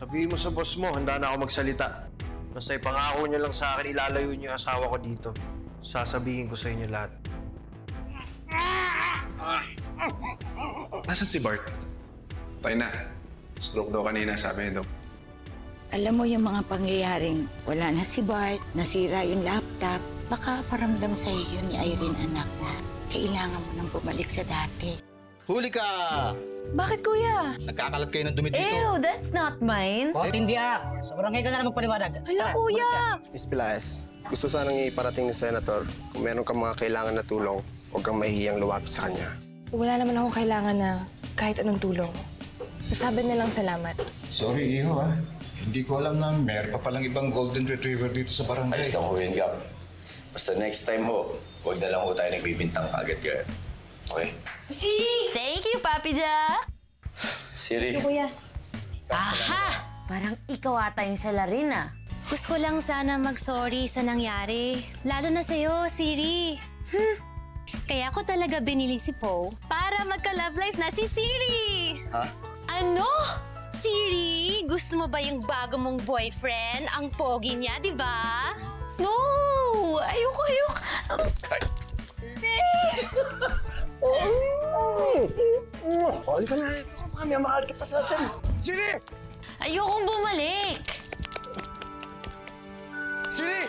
Sabihin mo sa boss mo, handa na ako magsalita. Basta ipangako niyo lang sa akin, ilalayo niyo yung asawa ko dito. Sasabihin ko sa inyo lahat. Nasaan si Bart? Tayo na. Stroke daw kanina, sabi niya daw. Alam mo yung mga pangyayaring wala na si Bart, nasira yung laptop, baka paramdam sa iyo ni Irene anak na kailangan mo nang bumalik sa dati. Huli ka! Bakit, kuya? Nagkakalat kayo ng dumi dito. Ew, that's not mine. Bakit hindi Sa barangay ka na lang magpaliwanag. Hala, kuya! Miss Pilaes, gusto sanang iparating ni Senator kung meron kang mga kailangan na tulong, huwag kang mahihiyang lumapit sa kanya. Wala naman akong kailangan na kahit anong tulong. Masabi na lang salamat. Sorry, Iho, ha? Hindi ko alam na meron pa palang ibang golden retriever dito sa barangay. Ayos kang huwin, Gap. Basta next time ho, huwag na lang ho tayo nagbibintang kagad kaya. Okay? Siri! Thank you, Papi Jack! Siri. Kuya. Aha! Parang ikaw ata yung salarin, ah. Gusto ko lang sana mag-sorry sa nangyari. Lalo na sa'yo, Siri. Kaya ko talaga binili si Poe para magka-love life na si Siri! Ha? Ano? Siri, gusto mo ba yung bago mong boyfriend? Ang pogi niya, di ba? No! Ayoko! Huli ka na! Mami, mahal kita sa atin! Siri! Ayokong bumalik! Siri!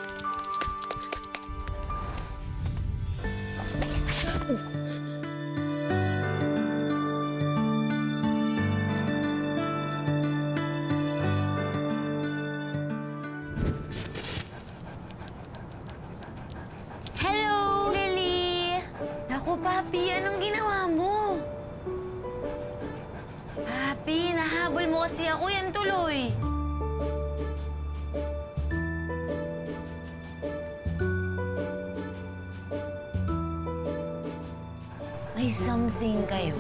Hello, Lily! Naku, Papi, anong ginawa mo? Papi, nahabol mo kasi ako. Yan tuloy. May something kayo.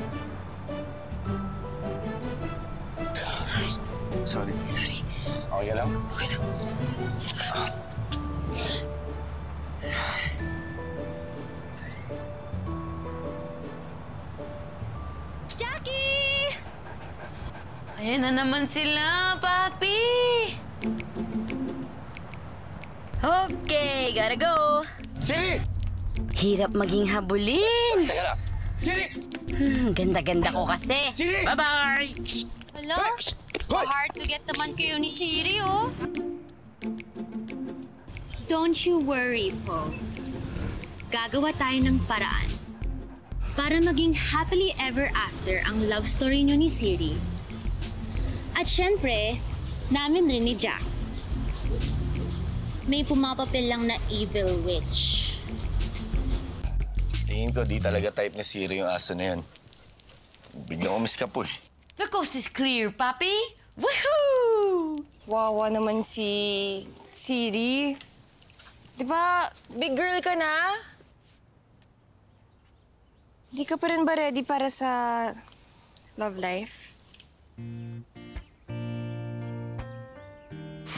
Sorry. Okay lang? Jackie! Ayan na naman sila, Papi! Okay, gotta go! Siri! Hirap maging habulin! Teka lang. Siri! Ganda-ganda ko kasi! Siri! Bye-bye! Hello? Hard to get naman kayo ni Siri, oh. Don't you worry, Poe. Gagawa tayo ng paraan para maging happily ever after ang love story niyo ni Siri. At syempre, namin rin ni Jack. May pumapapil lang na evil witch. Tingin ko, di talaga type ni Siri yung aso na yan. Biglang umis ka po eh. The coast is clear, Papi! Woohoo! Wawa naman si Siri. Di ba, big girl ka na? Di ka pa rin ba ready para sa love life?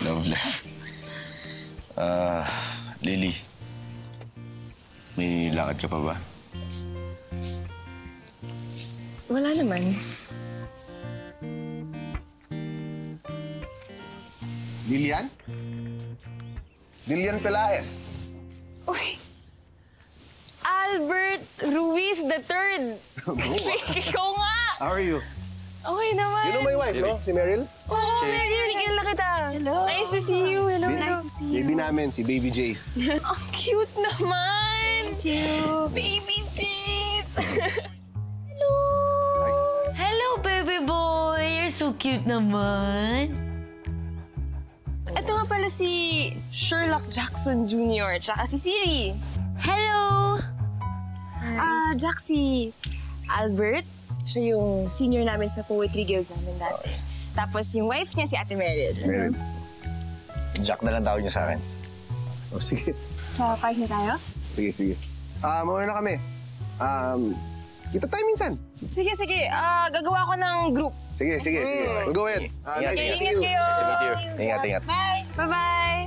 Love life. Lily. May lakad ka pa ba? Wala naman. Lilian? Lilian Pelaez. Uy! Albert Ruiz III! Ikaw nga! How are you? Okay naman. You know my wife, no? Si Meryl? Oo, Meryl, kilala kita. Hello. Nice to see you. Hello. Nice to see you. Baby namin, si Baby Jace. Ang cute naman. Thank you. Baby Jace. Hello. Hello, baby boy! You're so cute naman! Ito nga pala si Sherlock Jackson Jr. tsaka si Siri. Hello! Jack, si Albert. Siya yung senior namin sa poetry guild namin dati. Tapos yung wife niya si Ate Meryl. Meryl. Jack na lang tawag niya sa akin. Oh, sige. Kahit na tayo? Sige. Muna na kami. Kita tayo minsan. Sige. Gagawa ko ng group. Sige. We'll go ahead. Nice Okay, meeting ingat you. kayo. Nice to meet you. Ingat. Bye. Bye-bye.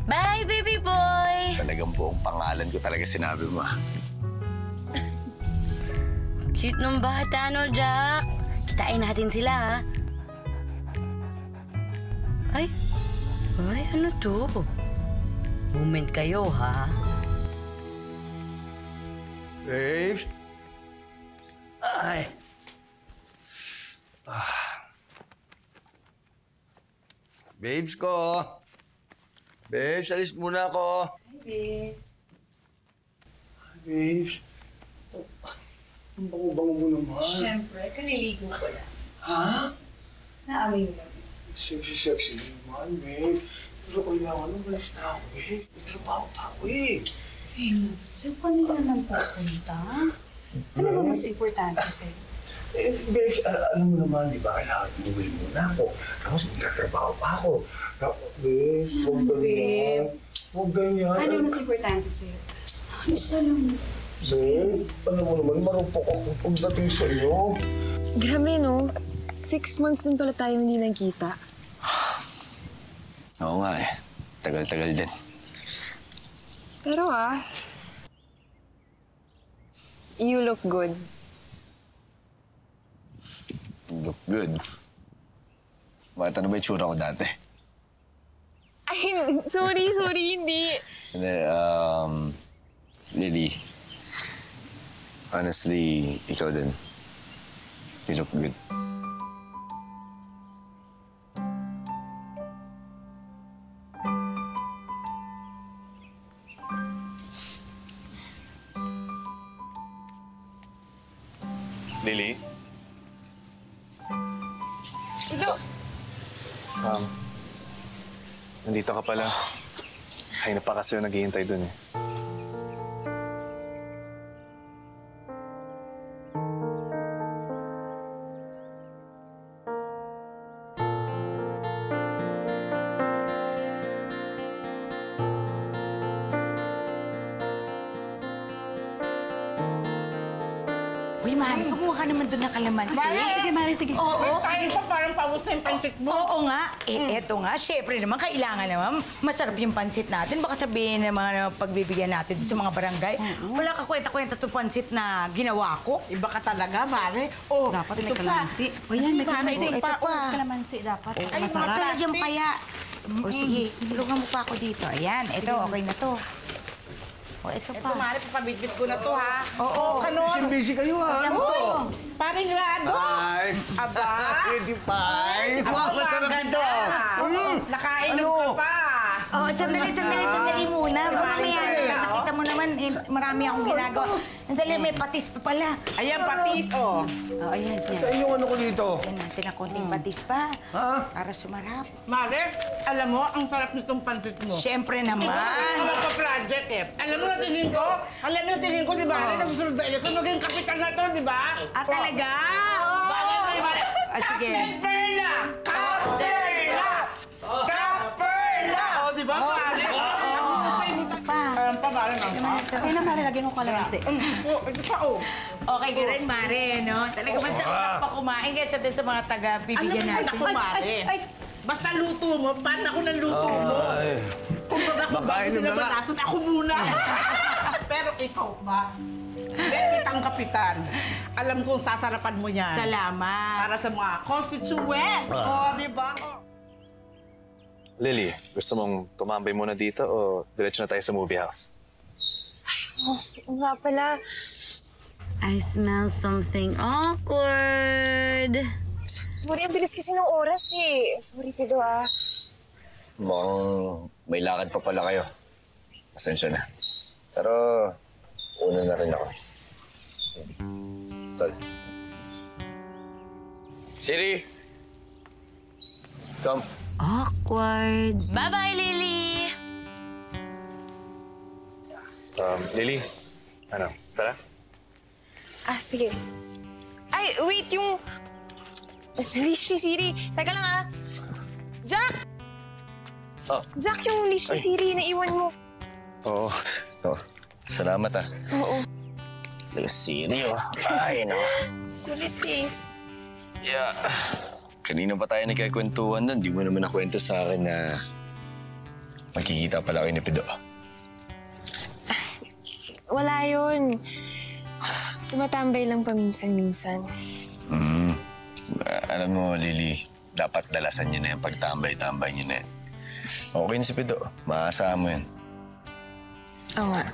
Bye, baby boy! Talagang buong pangalan ko talaga sinabi mo. Cute ng bata, no, Jack? Kitain natin sila, ha? Ay, ano to? Moment kayo, ha? Babes? Ay. Babes ko. Babes, alis muna ako. Hi, babes. Ang bango-bango mo naman. Siyempre, kaniligo ko lang. Ha? Naamoy mo lang. Sexy naman, babe. Pero kailangan umalis na ako, babe. May trabaho pa ako, eh. So, kanina naman pupunta? Ano ba mas importante sa'yo? Babes, alam mo naman, di ba, kailangan umuwi muna ako. Tapos magtatrabaho pa ako. Babes, huwag ganyan. Huwag ganyan. Ano mas importante sa'yo? Isa lang. Babe, alam mo naman, marupok ako pagdating sa'yo. Grabe, no? 6 months din pala tayo hindi nagkita. Oo nga eh. Tagal-tagal din. Pero you look good. Look good. Bakit ano ba yung tsura ko dati? Ay, sorry, hindi. Hindi, Lily. Honestly, ikaw din. You look good. Lily? Ito. Nandito ka pala. Ay, pa kasi yung naghihintay dun eh. Uy, Mari, kumuha ka naman doon ng kalamansi. Mari, sige. Oo. Tayo pa parang paubos na yung pansit mo. Oo nga. Eto nga, syempre naman, kailangan naman masarap yung pansit natin. Baka sabihin ng mga pagbibigyan natin sa mga barangay. Wala ka kwenta-kwenta itong pansit na ginawa ko. Iba ka talaga, Mari. Oh, Dapat may ito kalamansi. pa. O yan, may Ito kalamansi. pa. Ito pa. Kalamansi dapat. Ay, Masarap. ito lagyan paya. O sige, tulungan mo pa ako dito. Ayan, ito, okay na to. O, ito Ito, pa. Mari, papabitbit ko na to, ha? Oo. Kanon. Busy kayo, ha? Oo. Paring Rado. Ay! Aba. Hindi pa. Aba, Masarap ito. Nakainom ka pa. Oh, sandali muna. Mamaya, nakita mo naman, marami akong ginagawa. Sandali, may patis pa pala. Ayan, patis, oh. Oh, ayan, Sa inyong ano ko dito? Lagyan natin ng konting patis pa. Ha? Para sumarap. Mari, alam mo, ang sarap nitong pansit mo. Siyempre naman. Ako pa project eh. Alam mo na tingin ko si Mari sa susunod na eleksyon, maging kapitan na to, di ba? Ah, talaga? Bagay sa'yo, Mari. Ah, sige. Captain Perla! Capterla! Capperla! O, di ba, Mari? Sa'yo mo Pa. Alam pa, Mari, nang pa. Okay na, Mari, lagyan mo kalamansi. Ito pa, oh. Okay ka rin, Mare, no? Talaga masarap pa kumain kaysa din sa mga taga-bibigyan Alam mo, natin. naku, Mari. Basta luto mo, pan ako ng luto mo. Kung baga kung bago Makainom sila na nga. banasun, ako muna. Pero ikaw ba? Betitang kapitan. Alam kong sasarapan mo yan. Salamat. Para sa mga constituents. O, di ba? O. Lily, gusto mong tumambay muna dito o diretso na tayo sa movie house? Oo nga pala. I smell something awkward. Sorry, ang bilis kasi ng oras eh. Sorry, Pido Mukhang may lakad pa pala kayo. Pasensya na. Pero, una na rin ako. Tol. Siri! Come. Awkward. Bye-bye, Lily! Lily, ano, tara? Sige. Ay, wait, yung... Leash ni Siri. Teka lang Jack! Oh. Jack, yung leash ni Siri na iwan mo. Oo. Oh, salamat Oo. Siri, Ay, no. Kulit eh. Yeah. Kanina pa tayo nagkakwentuhan doon. Di mo naman nakwento sa akin na magkikita pala kayo ni Pido. Wala yun. Tumatambay lang paminsan-minsan. Alam mo, Lily, dapat dalasan niyo na yung pagtambay-tambay niyo na yan. Okay na si Pido. Maasahan mo yan. Oo nga.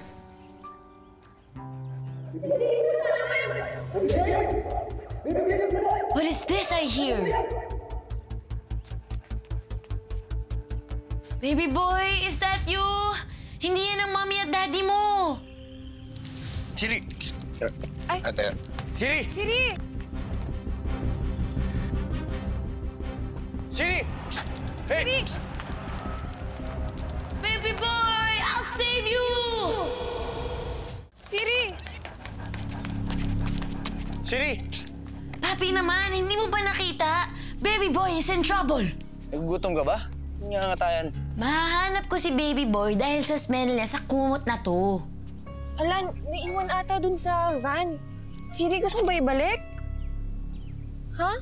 What is this I hear? Baby boy, is that you? Hindi yan ang mommy at daddy mo. Siri! Ay. Ate. Siri! Siri! Siri! Hey! Siri! Baby boy, I'll save you! Siri! Siri! Papi naman, hindi mo ba nakita? Baby boy is in trouble. Nagugutom ka ba? Ngangatayan. Mahahanap ko si baby boy dahil sa smell niya sa kumot na to. Alan, naiwan ata dun sa van. Siri, gusto mo ba ibalik? Ha?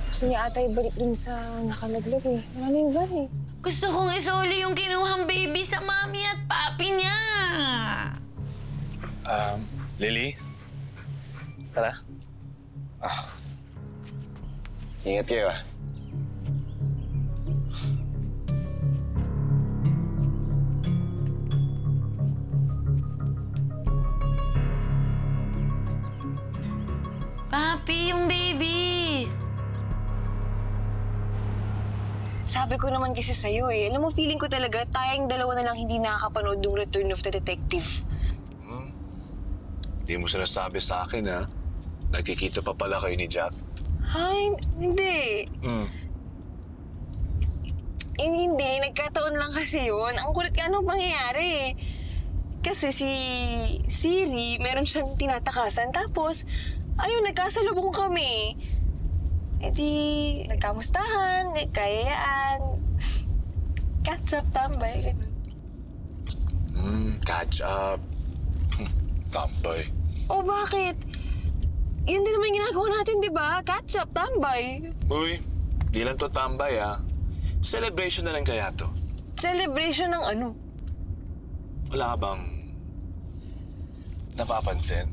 Gusto niya ata ibalik dun sa nakalaglag eh. Wala na yung van eh. Gusto kong isuli yung kinuhang baby sa mami at papi niya. Lily? Tara. Ingat kayo ah. Papi, yung baby. Sabi ko naman kasi sa'yo eh. Alam mo, feeling ko talaga tayong dalawa na lang hindi nakakapanood ng Return of the Detective. Hindi mo sinasabi sa akin, ha? Nagkikita pa pala kayo ni Jack. Hay, hindi. Hindi, nagkataon lang kasi yun. Ang kulit ka, anong pangyayari? Kasi si Siri, meron siyang tinatakasan. Tapos, ayun, nagkasalubong kami. E di, nagkamustahan, nagkayayaan. Catch up, tambay, ganun. Catch up. Tambay. O bakit? Yun din naman yung ginagawa natin, di ba? Catch up, tambay. Uy, di lang to tambay, ha? Celebration na lang kaya to. Celebration ng ano? Wala ka bang napapansin?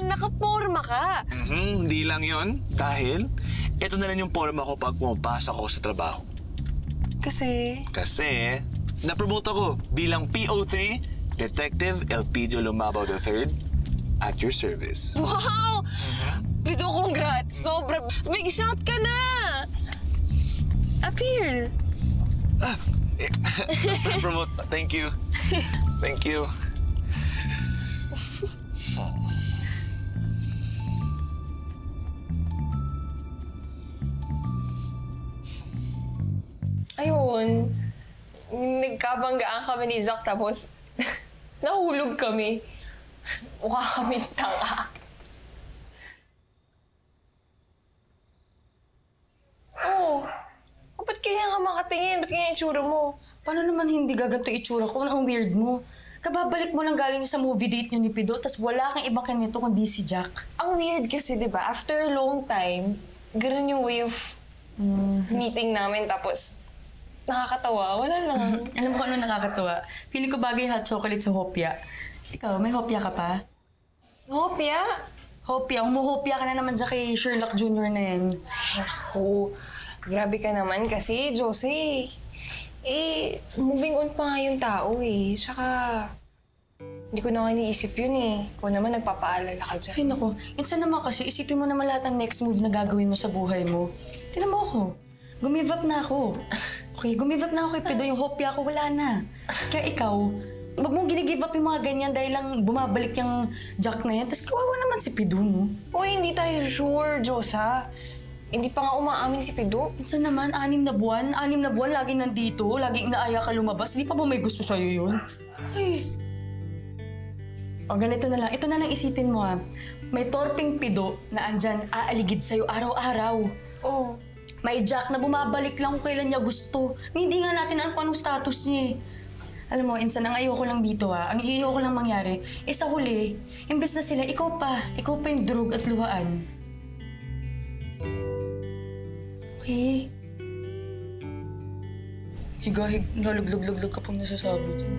Nakaporma ka. Hindi lang yon. Dahil, ito na lang yung forma ko pag pumapasok ako sa trabaho. Kasi, napromote ako bilang PO3, Detective Elpidio Lumabaw III, at your service. wow! Pido, congrats! Sobra big shot ka na! Appear! Promote. Thank you. Thank you. Ayun, nagkabanggaan kami ni Jack tapos nahulog kami. Mukha kami tanga. Oh, ba't kaya nga makatingin? Ba't kaya yung itsura mo? Paano naman hindi gaganto itsura ko? Ang weird mo. Kababalik mo lang galing sa movie date niyo ni Pido, tapos wala kang ibang kanito kundi si Jack. Ang weird kasi, di ba? After a long time, ganun yung way of meeting namin. Tapos, nakakatawa. Wala lang. Alam mo kung ano nakakatawa? Feeling ko bagay hot chocolate sa hopya. Ikaw, may hopya ka pa? Hopya? Hopya. Umuhopya ka na naman dyan kay Sherlock Jr. na yan. Ako, grabe ka naman kasi, Josie. Moving on pa nga yung tao eh. Saka, hindi ko na nga iniisip yun eh. Ikaw naman nagpapaalala ka dyan. Ay naku, insan naman kasi isipin mo naman lahat ng next move na gagawin mo sa buhay mo. Tinan mo ako. Gumive up na ako. Okay, gumive up na ako kay Pido. Yung hopya ko, wala na. Kaya ikaw, wag mong ginigive up yung mga ganyan dahil lang bumabalik yung Jack na yan. Tapos kawawa naman si Pido, no? Uy, hindi tayo sure, Josa. Hindi pa nga umaamin si Pido. Minsan naman, 6 na buwan. 6 na buwan, laging nandito. Laging inaaya ka lumabas. Hindi pa ba may gusto sa'yo yun? Ay. O, ganito na lang. Ito na lang isipin mo, ha. May torping Pido na andyan aaligid sa'yo araw-araw. Oo. May Jack na bumabalik lang kung kailan niya gusto. Hindi nga natin alam kung anong status niya eh. Alam mo, insan, ang ayoko lang dito ha. Ang ayoko lang mangyari, sa huli, imbes na sila, ikaw pa yung drug at luhaan. Okay? Higahig, naluglag-luglag ka pang nasasabi dyan.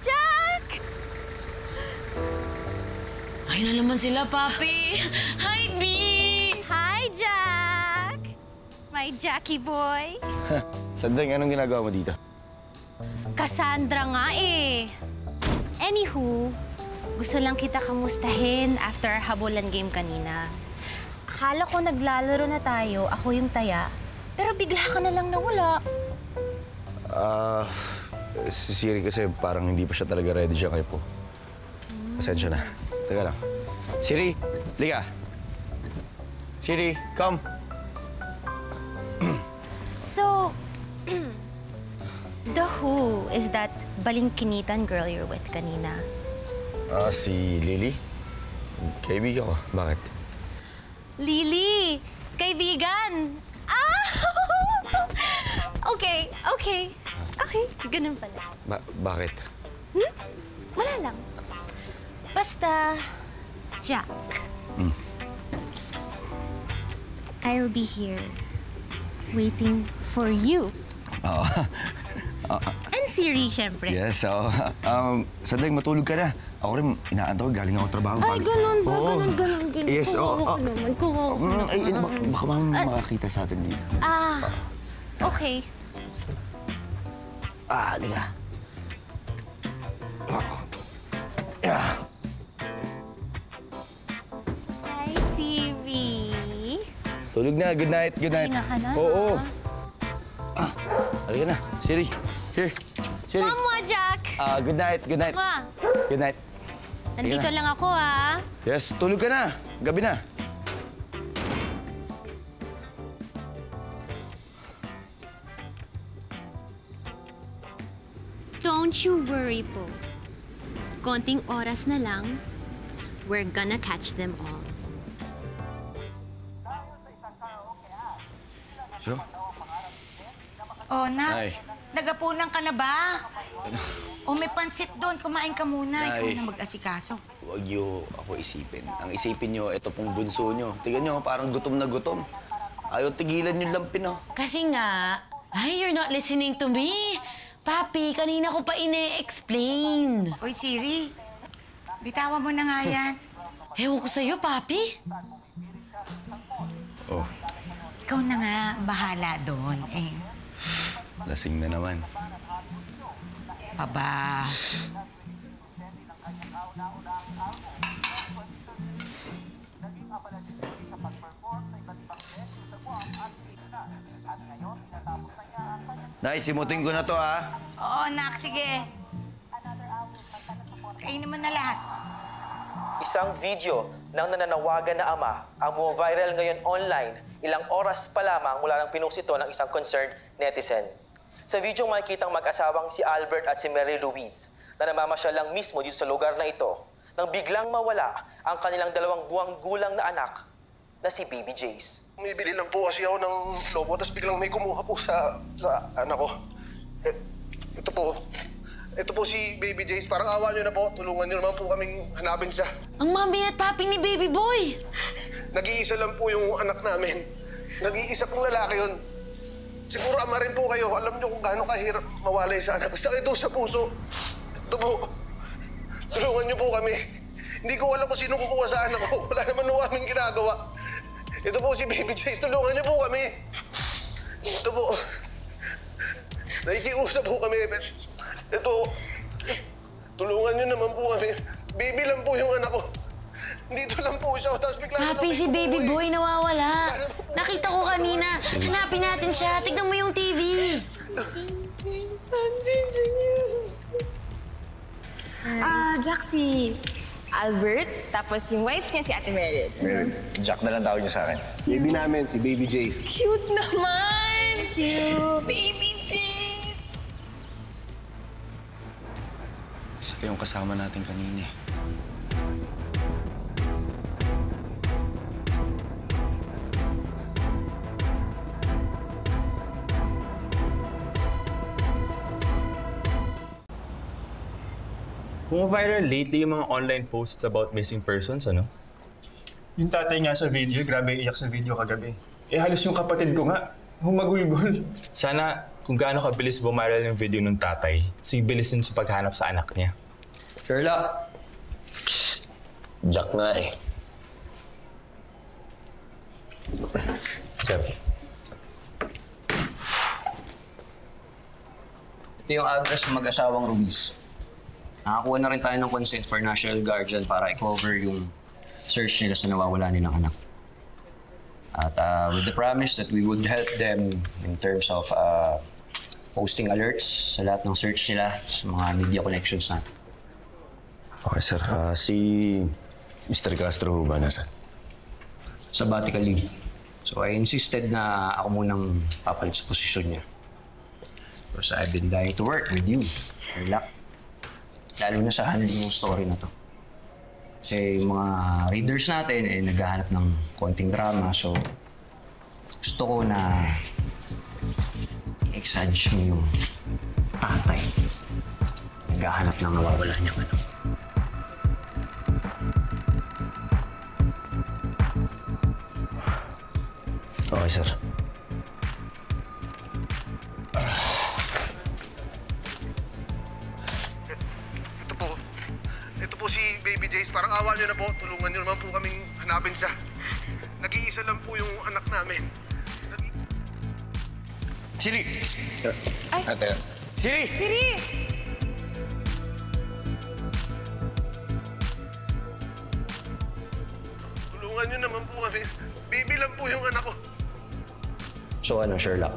Jack! Ay na naman sila, Papi. Hi, B! Hi, Jack! My Jackie boy. Sandang, anong ginagawa mo dito? Cassandra nga eh. Anywho, gusto lang kita kamustahin after our habulan game kanina. Akala ko naglalaro na tayo, ako yung taya. Pero bigla ka na lang nawala. Si Siri kasi parang hindi pa siya talaga ready siya kay Po. Pasensya na. Teka lang. Siri, liga. Siri, come. So, the who is that balingkinitan girl you're with kanina? Si Lily. Kaibigan ko. Bakit? Lily! Kaibigan! Ah! Okay. Ganun pala. Bakit? Wala lang. Basta, Jack. I'll be here waiting for you. Oo. And Siri, syempre. Yes, so, Sandang, matulog ka na. Ako rin, inaanto ko, galing ako trabaho. Ay, ganun ba? Oo. Ganun. Yes, oo. Kumawa ko naman. Baka makakita sa atin dito. Okay. Liga. Hi, Siri. Tulog na, good night. Hinga ka na, Oo. Halika na, Siri. Here, Siri. Mama, Jack. Good night. Ma. Good night. Nandito lang ako, ah. Yes, tulog ka na. Gabi na. Don't you worry po. Konting oras na lang, we're gonna catch them all. So? Oh, Nak. Nay. Nagapunan ka na ba? O may pansit doon, kumain ka muna. Ikaw Nay. na mag-asikaso. Huwag niyo ako isipin. Ang isipin niyo, ito pong bunso niyo. Tingnan niyo, parang gutom na gutom. Ayaw tigilan yung lampin, oh. Kasi nga, you're not listening to me. Papi, kanina ko pa ine-explain. Oy, Siri. Bitawan mo na nga yan. Ewan ko sa'yo, Papi. Oh, Ikaw na nga bahala doon. lasing na naman. Paba. Nay, simutin ko na to, ha? Oo, Nak. Sige. Kainin mo na lahat. Isang video ng nananawagan na ama ang viral ngayon online ilang oras pa lamang mula nang pinost ito ng isang concerned netizen. Sa video makikitang mag-asawang si Albert at si Mary Louise na namamasyal lang mismo dito sa lugar na ito nang biglang mawala ang kanilang 2 buwang gulang na anak na si Baby Jace. Umibili lang po kasi ako ng lobo, tapos biglang may kumuha po sa anak ko. Ito po si Baby Jace. Parang awa nyo na po. Tulungan nyo naman po kaming hanapin siya. Ang mami at papi ni Baby Boy. Nag-iisa lang po yung anak namin. Nag-iisa pong lalaki yun. Siguro ama rin po kayo. Alam nyo kung gaano kahirap mawalay sa anak. Sakit ito sa puso. Ito po. Tulungan nyo po kami. Hindi ko alam kung sino kukuha sa anak ko. Wala naman po kaming ginagawa. Ito po si Baby Jace. Tulungan nyo po kami. Ito po. Nakikiusap po kami. Ito, tulungan niyo naman po kami. Baby lang po yung anak ko. Dito lang po siya. Tapos bigla Papi, si Baby Boy nawawala. Nakita ko kanina. Hanapin natin siya. Tignan mo yung TV. Saan si Jace? Jack, si Albert. Tapos yung wife niya si Ate Meredith. Jack na lang tawag niyo sa akin. Baby namin, si Baby Jace. Cute naman! Cute! Baby Jace! Siya yung kasama natin kanina, eh. Viral lately yung mga online posts about missing persons, ano? Yung tatay nga sa video, grabe iyak sa video kagabi. Eh halos yung kapatid ko nga, humagulgol. Sana kung gaano kabilis bumiral yung video ng tatay, sibilis din sa paghanap sa anak niya. Sherlock! Jack nga eh. Sir. Ito yung address ng mag-asawang Ruiz. Nakakuha na rin tayo ng consent for National Guardian para i-cover yung search nila sa nawawala nilang anak. At with the promise that we would help them in terms of posting alerts sa lahat ng search nila sa mga media connections natin. Okay, sir. Si Mr. Castro ba nasan? Sabbatical leave. So I insisted na ako munang papalit sa posisyon niya. Because I've been dying to work with you, Sherlock. Lalo na sa handling yung story na to. Kasi yung mga readers natin eh naghahanap ng konting drama. So gusto ko na i-exage mo yung tatay. Naghahanap ng nawawala niyang ano. Okay, sir. Ito po si Baby Jace. Parang awa niyo na po. Tulungan niyo naman po kaming hanapin siya. Nag-iisa lang po yung anak namin. Siri! Ay! Ate. Siri! Siri! Tulungan niyo naman po kami. Baby lang po yung anak ko. So ano, Sherlock?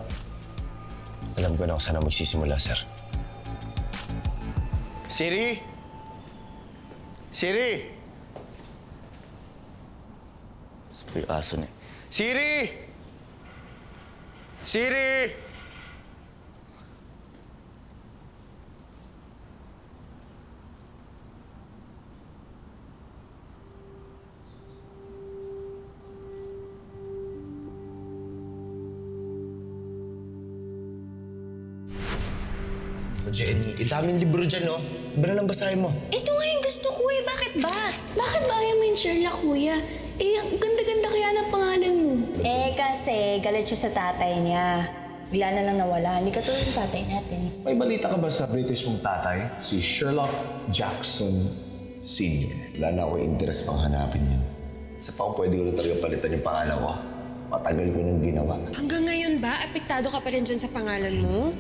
Alam ko na kung saan magsisimula, sir. Siri! Siri! Saan ba yung aso na eh? Siri! Siri! Jenny, ang daming libro dyan, no? Iba na lang basahin mo. Ito nga yung gusto ko eh. Bakit ba? Bakit ba ayaw mo yung Sherlock, kuya? Eh, ang ganda-ganda kaya ng pangalan mo. Eh, kasi galit siya sa tatay niya. Bigla na lang nawala. Hindi ka tulad ng tatay natin. May balita ka ba sa British mong tatay? Si Sherlock Jackson Sr. Wala na ako interest pang hanapin yun. Sa pa kung pwede ko na talaga palitan yung pangalan ko. Matagal ko nang ginawa. Hanggang ngayon ba, apektado ka pa rin dyan sa pangalan mo?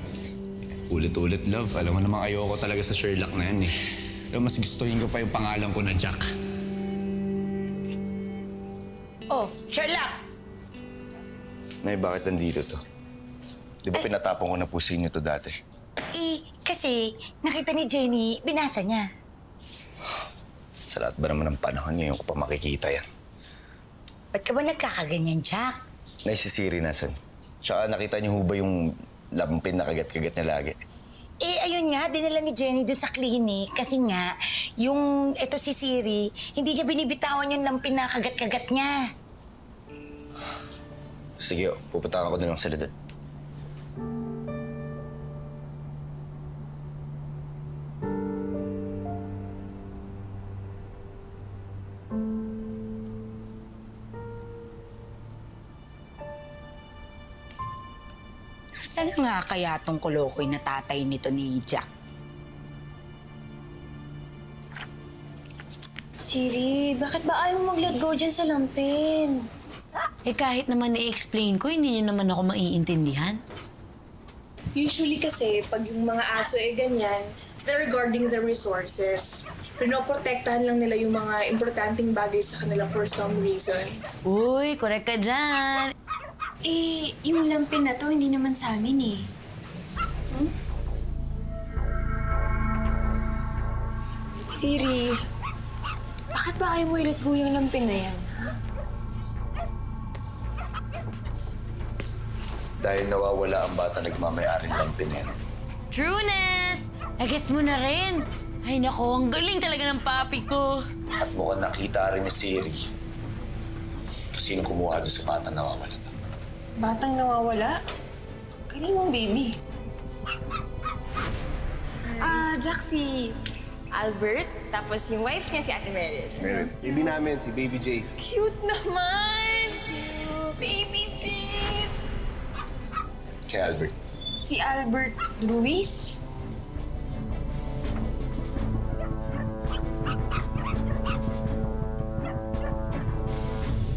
Ulit-ulit, love. Alam mo namang ayoko talaga sa Sherlock na yan eh. Alam, mas gustuhin ko pa yung pangalan ko na Jack. Oh, Sherlock! Nay, bakit nandito to? Di ba pinatapon ko na po sa inyo to dati? Eh, kasi nakita ni Jenny, binasa niya. Sa lahat ba naman ng panahon ngayon ko pa makikita yan? Ba't ka ba nagkakaganyan, Jack? Nay, si Siri nasan? Tsaka nakita niyo ho ba yung lampin na kagat-kagat niya lagi? Eh, ayun nga, dinala ni Jenny dun sa clinic. Kasi nga, ito si Siri, hindi niya binibitawan yung lampin na kagat-kagat niya. Sige, pupuntahan ako na lang sila doon. Saan nga kaya tong kolokoy na tatay nito ni Jack? Siri, bakit ba ayaw mo mag-let go dyan sa lampin? Eh kahit naman i-explain ko, hindi niyo naman ako maiintindihan. Usually kasi, pag yung mga aso eh ganyan, they're guarding their resources. Pinoprotektahan lang nila yung mga importanteng bagay sa kanila for some reason. Uy, correct ka dyan. Eh, yung lampin na to, hindi naman sa amin eh. Siri, bakit ba ayaw mo i-let go yung lampin na yan? Dahil nawawala ang bata nagmamayari ng lampin na yan. Trueness! Nagets mo na rin. Ay nako, ang galing talaga ng papi ko. At mukhang nakita rin ni Siri kung sino kumuha doon sa batang nawawala. Batang nawawala? Kaninong baby? Jack, si Albert? Tapos yung wife niya, si Ate Meryl. Meron. Baby namin, si Baby Jace. Cute naman! Baby Jace! Kay Albert. Si Albert Luis?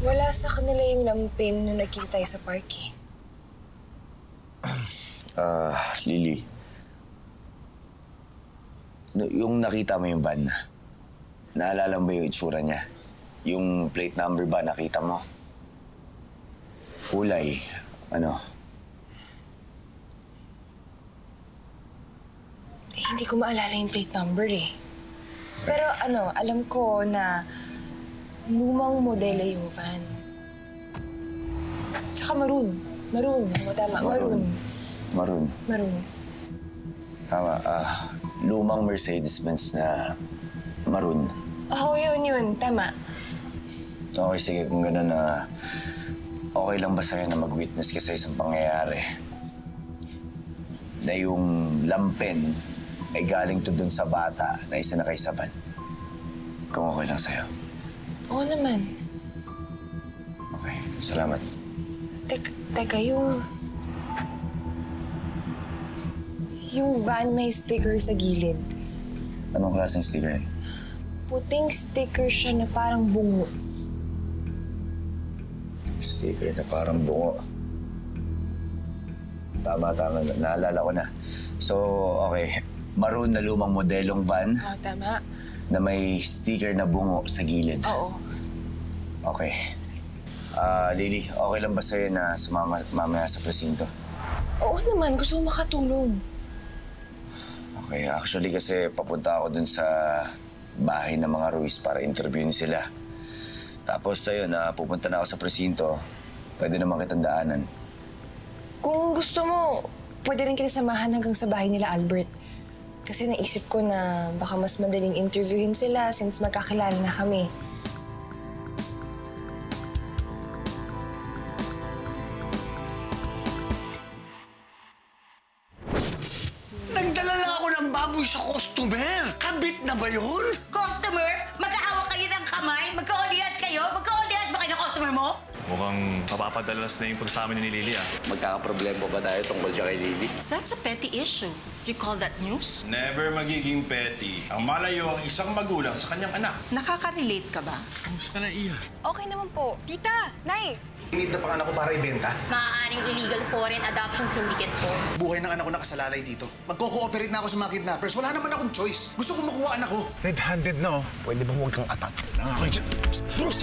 Wala sa kanila yung lampin nung nakita tayo sa park eh. Lily. Yung nakita mo yung van, naalala mo ba yung itsura niya? Yung plate number ba nakita mo? Kulay, ano? Hindi ko maalala yung plate number eh. Pero alam ko na lumang modelo yung van. Tsaka maroon. Maroon. Tama, maroon. Maroon. Maroon. Tama, lumang Mercedes-Benz na maroon. Oo, yun. Tama. Okay, sige. Kung gano'n na okay lang ba sa'yo na mag-witness ka sa isang pangyayari na yung lampin ay galing to dun sa bata na isinakay sa van? Kung okay lang sa'yo. Oo naman. Okay, salamat. Teka, yung van may sticker sa gilid. Anong klaseng sticker yan? Puting sticker siya na parang bungo. Sticker na parang bungo. Tama. Naalala ko na. So, okay. Maroon na lumang modelong van. Oo, tama. Na may sticker na bungo sa gilid. Oo. Okay. Lily, okay lang ba sa'yo na sumama mamaya sa presinto? Oo naman, gusto ko makatulong. Okay, actually kasi papunta ako dun sa bahay ng mga Ruiz para interviewin sila. Tapos sa'yo na pupunta na ako sa presinto, pwede naman kitang daanan. Kung gusto mo, pwede rin kita samahan hanggang sa bahay nila Albert. Kasi naisip ko na baka mas madaling interviewin sila since magkakilala na kami. Nagdala lang ako ng baboy sa customer. Kabit na ba yun? Customer? Magkahawak kayo ng kamay? Magka-oliat kayo? Magka-oliat ba kayo ng customer mo? Mukhang mapapadalas na yung pagsama ni Lily, ah. Magkakaproblema ba tayo tungkol siya kay Lily? That's a petty issue. You call that news? Never magiging petty. Ang malayo ang isang magulang sa kanyang anak. Nakaka-relate ka ba? Kamusta na, Iya? Okay naman po. Tita! Nay! Init na pang anak ko para ibenta. Maaaring illegal foreign adoption syndicate po. Buhay ng anak ko nakasalalay dito. Magko-cooperate na ako sa mga kidnappers. Wala naman akong choice. Gusto ko makuha anak ko. Red-handed na, oh. Pwede ba huwag kang atat? Nakakadya. Bruce!